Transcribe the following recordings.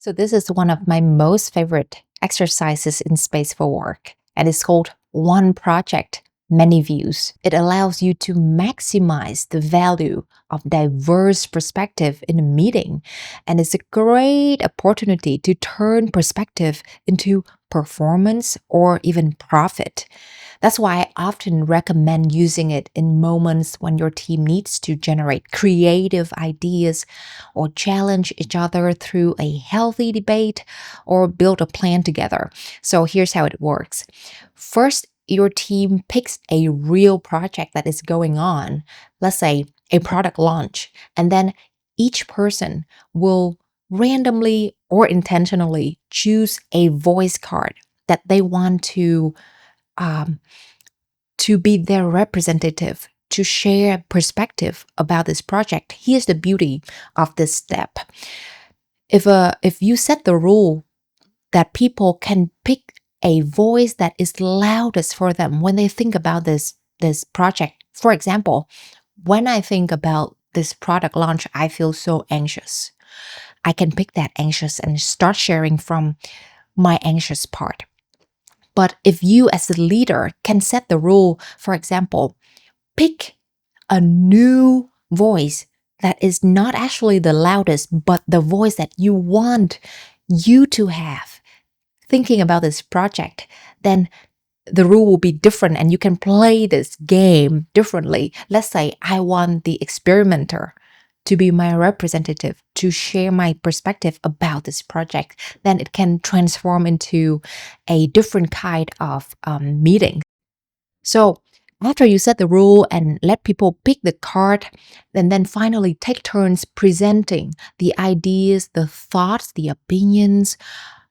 So this is one of my most favorite exercises in Space for Work, and it's called One Project, Many Views. It allows you to maximize the value of diverse perspective in a meeting, and it's a great opportunity to turn perspective into performance or even profit. That's why I often recommend using it in moments when your team needs to generate creative ideas or challenge each other through a healthy debate or build a plan together. So here's how it works. First, your team picks a real project that is going on, let's say a product launch, and then each person will randomly or intentionally choose a voice card that they want um, to be their representative, to share perspective about this project. Here's the beauty of this step. If you set the rule that people can pick a voice that is loudest for them when they think about this project. For example, when I think about this product launch, I feel so anxious. I can pick that anxious and start sharing from my anxious part. But if you as a leader can set the rule, for example, pick a new voice that is not actually the loudest, but the voice that you want you to have thinking about this project, then the rule will be different and you can play this game differently. Let's say I want the experimenter to be my representative, to share my perspective about this project. Then it can transform into a different kind of meeting. So after you set the rule and let people pick the card, then finally take turns presenting the ideas, the thoughts, the opinions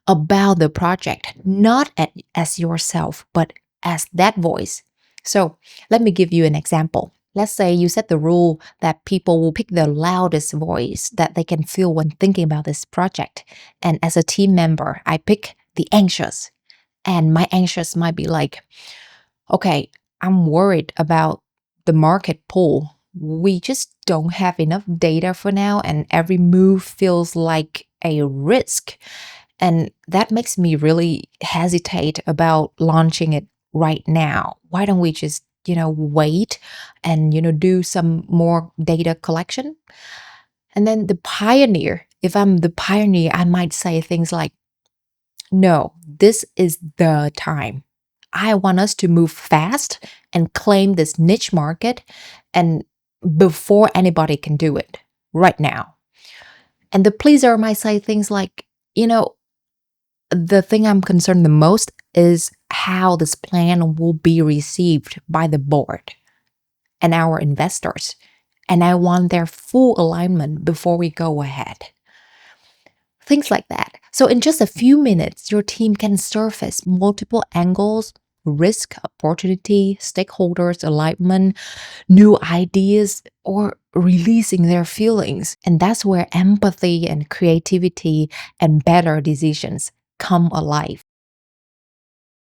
about the project, not as yourself, but as that voice. So let me give you an example. Let's say you set the rule that people will pick the loudest voice that they can feel when thinking about this project. And as a team member, I pick the anxious. And my anxious might be like, okay, I'm worried about the market pull. We just don't have enough data for now, and every move feels like a risk. And that makes me really hesitate about launching it right now. Why don't we just, wait and, do some more data collection? And then the pioneer, if I'm the pioneer, I might say things like, no, this is the time. I want us to move fast and claim this niche market and before anybody can do it right now. And the pleaser might say things like, the thing I'm concerned the most is how this plan will be received by the board and our investors. And I want their full alignment before we go ahead. Things like that. So in just a few minutes, your team can surface multiple angles, risk, opportunity, stakeholders, alignment, new ideas, or releasing their feelings. And that's where empathy and creativity and better decisions come alive.